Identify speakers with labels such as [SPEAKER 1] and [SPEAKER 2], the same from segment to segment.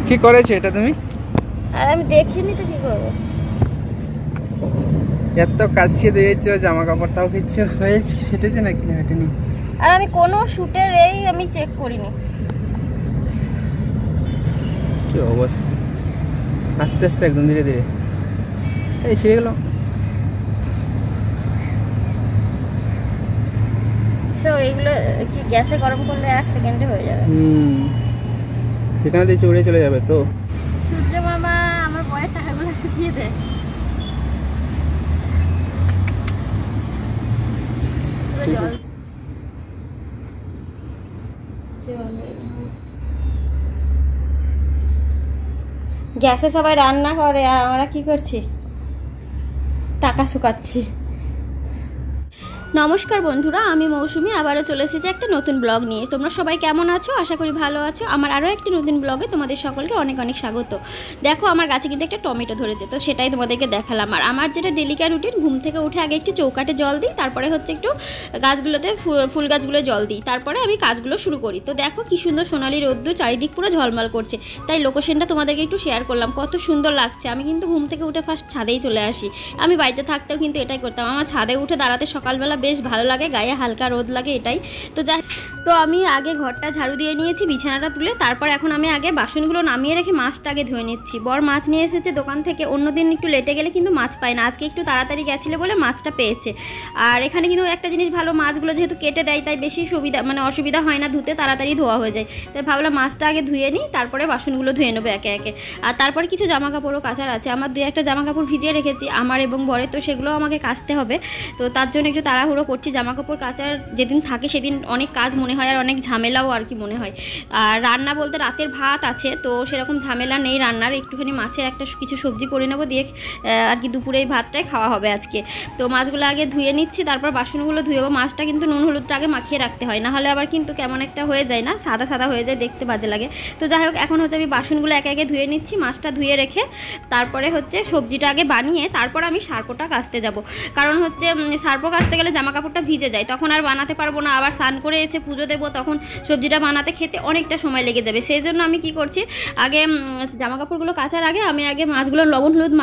[SPEAKER 1] কি করেছো এটা তুমি?
[SPEAKER 2] আর আমি দেখিনি তো কি করবো।
[SPEAKER 1] এত কাজ ছিয়ে দিয়েছো, জামা কাপড়টাও কিছু হয়েছে, ফেটেছে নাকি না ফেটেনি?
[SPEAKER 2] আর আমি কোনো শুটের আমি চেক করিনি।
[SPEAKER 1] কি অবস্থা, আস্তে আস্তে একদম ধীরে ধীরে এই ছিঁড়ে গেল।
[SPEAKER 2] এইগুলো কি গ্যাসে গরম করলে 1 সেকেন্ডে হয়ে যাবে?
[SPEAKER 1] এখানে দিয়ে উড়ে চলে যাবে তো।
[SPEAKER 2] সূর্য মামা আমার বরের টাকাগুলো শুকিয়ে দেয়। গ্যাসে সবাই রান্না করে আর আমরা কি করছি, টাকা শুকাচ্ছি। নমস্কার বন্ধুরা, আমি মৌসুমি আবারও চলে এসেছি একটা নতুন ব্লগ নিয়ে। তোমরা সবাই কেমন আছো? আশা করি ভালো আছো। আমার আরও একটি নতুন ব্লগে তোমাদের সকলকে অনেক অনেক স্বাগত। দেখো আমার গাছে কিন্তু একটা টমেটো ধরেছে, তো সেটাই তোমাদেরকে দেখালাম। আর আমার যেটা ডেলিকার রুটিন, ঘুম থেকে উঠে আগে একটু চৌকাটে জল দিই, তারপরে হচ্ছে একটু গাছগুলোতে ফুল গাছগুলো জল দিই, তারপরে আমি কাজগুলো শুরু করি। তো দেখো কি সুন্দর সোনালি রোদ্দুর, চারিদিক পুরো ঝলমল করছে, তাই লোকেশনটা তোমাদেরকে একটু শেয়ার করলাম। কত সুন্দর লাগছে। আমি কিন্তু ঘুম থেকে উঠে ফার্স্ট ছাদেই চলে আসি। আমি বাড়িতে থাকতেও কিন্তু এটাই করতাম। আমার ছাদে উঠে দাঁড়াতে সকালবেলা বেশ ভালো লাগে, গায়ে হালকা রোদ লাগে, এটাই তো আমি আগে ঘরটা ঝাড়ু দিয়ে নিয়েছি, বিছানাটা তুলে, তারপর এখন আমি আগে বাসনগুলো নামিয়ে রেখে মাছটা আগে ধুয়ে নিচ্ছি। বর মাছ নিয়ে এসেছে দোকান থেকে। অন্যদিন একটু লেটে গেলে কিন্তু মাছ পায় না, আজকে একটু তাড়াতাড়ি গেছিলে বলে মাছটা পেয়েছে। আর এখানে কিন্তু একটা জিনিস ভালো, মাছগুলো যেহেতু কেটে দেয় তাই বেশি অসুবিধা হয় না ধুতে, তাড়াতাড়ি ধোয়া হয়ে যায়। তাই ভাবলাম মাছটা আগে ধুয়ে নিই, তারপরে বাসনগুলো ধুয়ে নেবো একে একে। আর তারপরে কিছু জামা কাপড়ও কাচার আছে, আমার 2-1টা জামা কাপড় ভিজিয়ে রেখেছি আমার এবং বরের, তো সেগুলো আমাকে কাচতে হবে। তো তার জন্য একটু তাড়াহুড়ো করছি। জামা কাপড় কাচার যেদিন থাকে সেদিন অনেক কাজ মনে হয়, আর অনেক ঝামেলাও আর কি মনে হয়। আর রান্না বলতে রাতের ভাত আছে, তো সেরকম ঝামেলা নেই রান্নার। একটুখানি মাছের একটা কিছু সবজি করে নেবো, দিয়ে আর কি দুপুরে এই ভাতটাই খাওয়া হবে আজকে। তো মাছগুলো আগে ধুয়ে নিচ্ছি, তারপর বাসনগুলো ধুয়েবো। মাছটা কিন্তু নুন হলুদটা আগে মাখিয়ে রাখতে হয়, না হলে আবার কিন্তু কেমন একটা হয়ে যায় না, সাদা সাদা হয়ে যায়, দেখতে বাজে লাগে। তো যাই হোক, এখন হচ্ছে আমি বাসনগুলো একে একে ধুয়ে নিচ্ছি। মাছটা ধুয়ে রেখে তারপরে হচ্ছে সবজিটা আগে বানিয়ে তারপর আমি সার্পোটা কাচতে যাব। কারণ হচ্ছে সার্পো কাচতে গেলে জামা কাপড়টা ভিজে যায়, তখন আর বানাতে পারবো না। আবার স্নান করে এসে পুজো দেবো, তখন সবজিটা বানাতে খেতে অনেকটা সময় লেগে যাবে। সেই জন্য আমি কি করছি, আগে জামা কাপড়গুলো কাচার আগে আমি আগে মাছগুলো লবণ হলুদ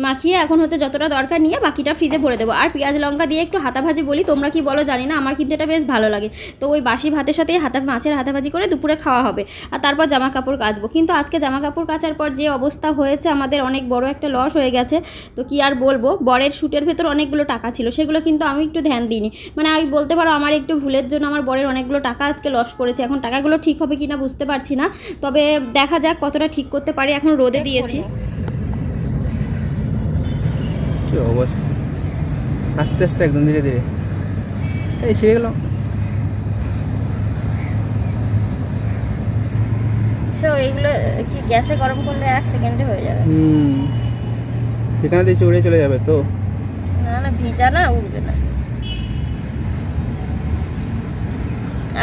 [SPEAKER 2] মাখিয়ে এখন হচ্ছে যতটা দরকার নিয়ে বাকিটা ফ্রিজে ভরে দেবো। আর পেঁয়াজ লঙ্কা দিয়ে একটু হাতাভাজি বলি, তোমরা কি বলো জানি না, আমার কিন্তু এটা বেশ ভালো লাগে। তো ওই বাসি ভাতের সাথে মাছের হাতাভাজি করে দুপুরে খাওয়া হবে, আর তারপর জামা কাপড় কাচবো। কিন্তু আজকে জামা কাপড় কাচার পর যে অবস্থা হয়েছে, আমাদের অনেক বড় একটা লস হয়ে গেছে। তো কি আর বলবো, বরের শ্যুটের ভেতর অনেকগুলো টাকা ছিল, সেগুলো কিন্তু আমি একটু ধ্যান দিইনি। মানে আমি বলতে পারো আমার একটু ভুলের জন্য আমার বরের অনেকগুলো টাকা আজকে লস করেছে। এখন টাকাগুলো ঠিক হবে কিনা বুঝতে পারছি না, তবে দেখা যাক কতটা ঠিক করতে পারি। এখন রোদে দিয়েছি।
[SPEAKER 1] কি অবস্থা, আস্তে আস্তে একদম ধীরে ধীরে এই ছিঁড়ে গেল।
[SPEAKER 2] এইগুলো কি গ্যাসে গরম করলে 1 সেকেন্ডে হয়ে যাবে?
[SPEAKER 1] এখানে দিয়ে উড়ে চলে যাবে তো।
[SPEAKER 2] না না, ভিজা না, উঠবে না।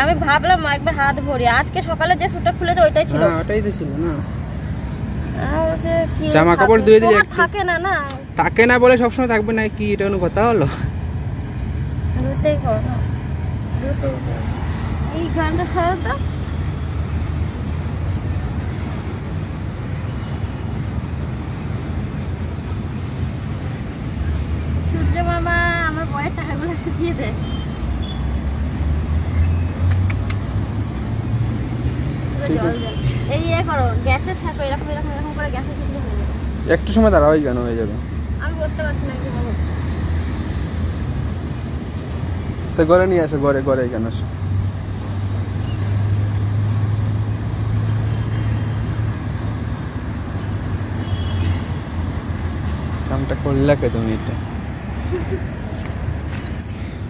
[SPEAKER 2] আমি ভাবলাম একবার হাত ভরি, আজকে সকালে যে সুটটা খুলেছে ওইটাই ছিল।
[SPEAKER 1] হ্যাঁ ওটাই তো ছিল না।
[SPEAKER 2] কি
[SPEAKER 1] জামা কাপড় ধুয়ে দিলে
[SPEAKER 2] থাকে না, না
[SPEAKER 1] থাকে না বলে সবসময় থাকবে না কি, এটা কোনো কথা হলো?
[SPEAKER 2] ধুতেই করো না, ধুতেই করো। এই গানটা ছাড়ো তো। সূর্য মামা আমার বরের টাকাগুলো শুকিয়ে দেয়। এই করো, গ্যাসে ছাকো, এরকম এরকম এরকম করে গ্যাসে ছাকলে হয়ে যাবে।
[SPEAKER 1] একটু সময় দাঁড়াও, কেন হয়ে যাবে?
[SPEAKER 2] আমি বুঝতে পারছি না কি বলো।
[SPEAKER 1] তো ঘরে নিয়ে আসো, ঘরে কেন আসো? কামটা করলে কে তুমি এটা?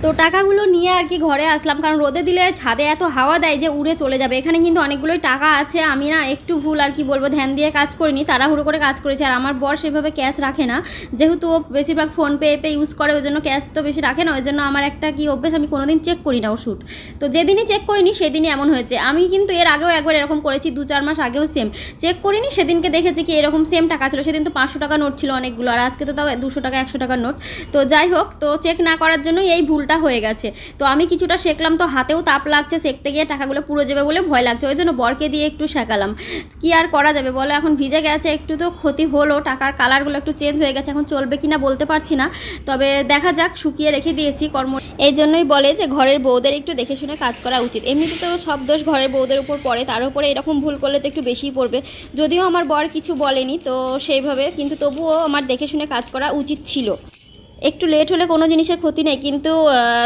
[SPEAKER 2] তো টাকাগুলো নিয়ে আর কি ঘরে আসলাম, কারণ রোদে দিলে ছাদে এত হাওয়া দেয় যে উড়ে চলে যাবে। এখানে কিন্তু অনেকগুলোই টাকা আছে, আমি না একটু ভুল আর কি বলবো, ধ্যান দিয়ে কাজ করিনি, তাড়াহুড়ো করে কাজ করেছি। আর আমার বর সেভাবে ক্যাশ রাখে না, যেহেতু ও বেশিরভাগ ফোনপে ইউজ করে, ওই জন্য ক্যাশ তো বেশি রাখে না। ওই জন্য আমার একটা কি অভ্যেস, আমি কোনোদিন চেক করি না ওষুধ। তো যেদিনই চেক করিনি সেদিনই এমন হয়েছে। আমি কিন্তু এর আগেও একবার এরকম করেছি, 2-4 মাস আগেও সেম চেক করিনি, সেদিনকে দেখেছি কি এরকম সেম টাকা ছিল। সেদিন তো 500 টাকা নোট ছিল অনেকগুলো, আর আজকে তো তাও 200 টাকা 100 টাকার নোট। তো যাই হোক, তো চেক না করার জন্যই এই ভুলটা উল্টা হয়ে গেছে। তো আমি কিছুটা সেঁকলাম, তো হাতেও তাপ লাগছে, সেঁকতে গিয়ে টাকাগুলো পুরো যাবে বলে ভয় লাগছে, ওই জন্য বরকে দিয়ে একটু শেখালাম। কি আর করা যাবে বলো, এখন ভিজে গেছে, একটু তো ক্ষতি হলো, টাকার কালারগুলো একটু চেঞ্জ হয়ে গেছে, এখন চলবে কিনা বলতে পারছি না, তবে দেখা যাক, শুকিয়ে রেখে দিয়েছি কর্ম। এই জন্যই বলে যে ঘরের বউদের একটু দেখে শুনে কাজ করা উচিত। এমনিতে তো সব দোষ ঘরের বউদের উপর পড়ে, তার উপরে এরকম ভুল করলে তো একটু বেশিই পড়বে। যদিও আমার বর কিছু বলেনি তো সেইভাবে, কিন্তু তবুও আমার দেখে শুনে কাজ করা উচিত ছিল। একটু লেট হলে কোনো জিনিসের ক্ষতি নেই, কিন্তু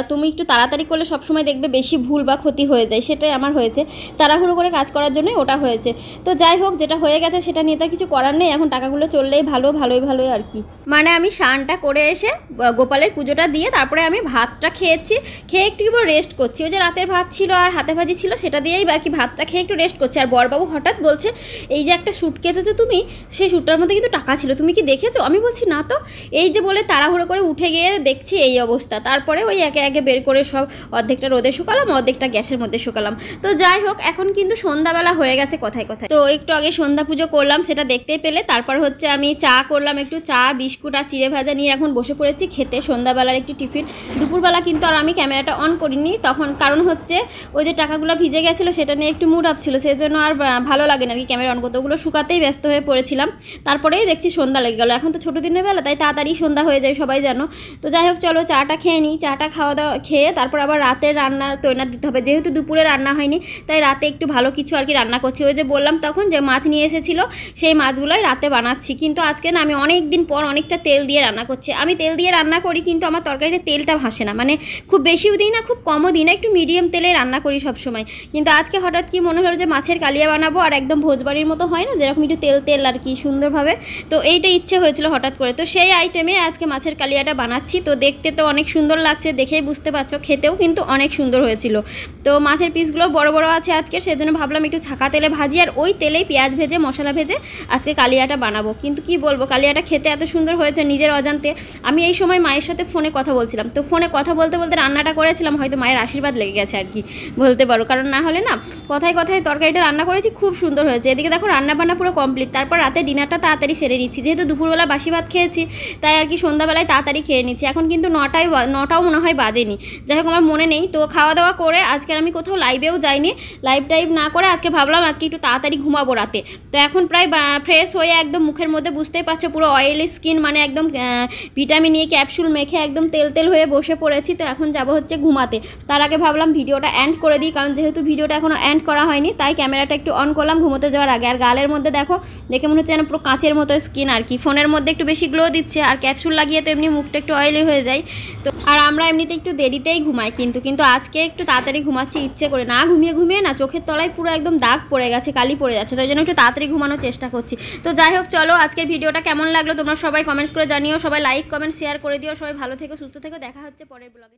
[SPEAKER 2] তুমি একটু তাড়াতাড়ি করলে সবসময় দেখবে বেশি ভুল বা ক্ষতি হয়ে যায়, সেটাই আমার হয়েছে, তাড়াহুড়ো করে কাজ করার জন্যই ওটা হয়েছে। তো যাই হোক, যেটা হয়ে গেছে সেটা নিয়ে তো কিছু করার নেই, এখন টাকাগুলো চললেই ভালোই আর কি। মানে আমি স্নানটা করে এসে গোপালের পুজোটা দিয়ে তারপরে আমি ভাতটা খেয়েছি, খেয়ে একটু রেস্ট করছি। ওই যে রাতের ভাত ছিল আর হাতে ভাজি ছিল, সেটা দিয়েই বাকি ভাতটা খেয়ে একটু রেস্ট করছি। আর বরবাবু হঠাৎ বলছে, এই যে একটা স্যুট কেচেছো তুমি, সেই স্যুটটার মধ্যে কিন্তু টাকা ছিল, তুমি কি দেখেছো? আমি বলছি না তো। এই যে বলে তাড়াহুড়ো করে উঠে গিয়ে দেখছি এই অবস্থা। তারপরে ওই একে একে বের করে সব অর্ধেকটা রোদে শুকালাম, অর্ধেকটা গ্যাসের মধ্যে শুকালাম। তো যাই হোক, এখন কিন্তু সন্ধ্যাবেলা হয়ে গেছে কথায়। তো একটু আগে সন্ধ্যা পুজো করলাম, সেটা দেখতেই পেলে। তারপর হচ্ছে আমি চা করলাম, একটু চা বিস্কুট আর চিড়ে ভাজা নিয়ে এখন বসে পড়েছি খেতে, সন্ধ্যাবেলার একটি টিফিন। দুপুরবেলা কিন্তু আর আমি ক্যামেরাটা অন করিনি তখন, কারণ হচ্ছে ওই যে টাকাগুলো ভিজে গেছিলো, সেটা নিয়ে একটু মুড আপ ছিল, সেই জন্য আর ভালো লাগে না আর কি ক্যামেরা অন করতে, ওগুলো শুকাতেই ব্যস্ত হয়ে পড়েছিলাম। তারপরেই দেখছি সন্ধ্যা লেগে গেলো। এখন তো ছোটো দিনের বেলা, তাই তাড়াতাড়ি সন্ধ্যা হয়ে যায়, সবাই জানো। তো যাই হোক, চলো চাটা খেয়ে নিই। চাটা খাওয়া দাওয়া খেয়ে তারপর আবার রাতের রান্না তৈরি দিতে হবে, যেহেতু দুপুরে রান্না হয়নি, তাই রাতে একটু ভালো কিছু আর কি রান্না করছি। ওই যে বললাম তখন যে মাছ নিয়ে এসেছিলো, সেই মাছগুলোই রাতে বানাচ্ছি। কিন্তু আজকে না, আমি অনেক দিন পর অনেকটা তেল দিয়ে রান্না করছি। আমি তেল দিয়ে রান্না করি, কিন্তু আমার তরকারিতে তেলটা ভাসে না, মানে খুব বেশিও দিই না, খুব কমও দিই না, একটু মিডিয়াম তেলে রান্না করি সবসময়। কিন্তু আজকে হঠাৎ কি মনে হলো যে মাছের কালিয়া বানাবো, আর একদম ভোজবাড়ির মতো হয় না যেরকম একটু তেল তেল আর কি সুন্দরভাবে, তো এইটা ইচ্ছে হয়েছিল হঠাৎ করে। তো সেই আইটেমে আজকে মাছের কালিয়াটা বানাচ্ছি। তো দেখতে তো অনেক সুন্দর লাগছে, দেখেই বুঝতে পারছো, খেতেও কিন্তু অনেক সুন্দর হয়েছিল। তো মাছের পিসগুলো বড় বড় আছে আজকে, সেজন্য ভাবলাম একটু ছাকা তেলে ভাজি, আর ওই তেলেই পেঁয়াজ ভেজে মশলা ভেজে আজকে কালিয়াটা বানাবো। কিন্তু কি বলবো, কালিয়াটা খেতে এত সুন্দর হয়েছে নিজের অজান্তে। আমি এই সময় মায়ের সাথে ফোনে কথা বলছিলাম, তো ফোনে কথা বলতে বলতে রান্নাটা করেছিলাম, হয়তো মায়ের আশীর্বাদ লেগে গেছে আর কি বলতে পারো, কারণ না হলে না কথায় কথায় তরকারিটা রান্না করেছি, খুব সুন্দর হয়েছে। এদিকে দেখো রান্না বান্না পুরো কমপ্লিট। তারপর রাতে ডিনারটা তাড়াতাড়ি সেরে নিচ্ছি, যেহেতু দুপুরবেলা বাসি ভাত খেয়েছি, তাই আর কি সন্ধ্যাবেলায় তাড়াতাড়ি খেয়ে নিচ্ছি। এখন কিন্তু 9টাও মনে হয় বাজেনি, যাই হোক আমার মনে নেই। তো খাওয়া দাওয়া করে আজকে আমি কোথাও লাইভেও যাইনি, লাইভ টাইভ না করে আজকে ভাবলাম আজকে একটু তাড়াতাড়ি ঘুমাবো রাতে। তো এখন প্রায় ফ্রেশ হয়ে একদম মুখের মধ্যে বুঝতেই পারছো পুরো অয়েলি স্কিন, মানে একদম ভিটামিন ই ক্যাপসুল মেখে একদম তেল তেল হয়ে বসে পড়েছি। তো এখন যাব হচ্ছে ঘুমাতে। তার আগে ভাবলাম ভিডিওটা এন্ড করে দিই, কারণ যেহেতু ভিডিওটা এখনও এন্ড করা হয়নি, তাই ক্যামেরাটা একটু অন করলাম ঘুমোতে যাওয়ার আগে। আর গালের মধ্যে দেখে মনে হচ্ছে যেন পুরো কাঁচের মতো স্কিন আর কি, ফোনের মধ্যে একটু বেশি গ্লো দিচ্ছে, আর ক্যাপসুল লাগিয়ে তো এমনি মুখটা একটু অয়েলি হয়ে যায়। তো আর আমরা এমনিতে একটু দেরিতেই ঘুমাই, কিন্তু আজকে একটু তাড়াতাড়ি ঘুমাচ্ছি ইচ্ছে করে, না ঘুমিয়ে না চোখের তলায় পুরো একদম দাগ পড়ে গেছে, কালি পড়ে যাচ্ছে, তাই জন্য একটু তাড়াতাড়ি ঘুমানোর চেষ্টা করছি। তো যাই হোক, চলো আজকের ভিডিওটা কেমন লাগলো তোমরা সবাই কমেন্টস করে জানিও, সবাই লাইক কমেন্ট শেয়ার করে দিও, সবাই ভালো থেকো সুস্থ থেকো, দেখা হচ্ছে পরের ব্লগে।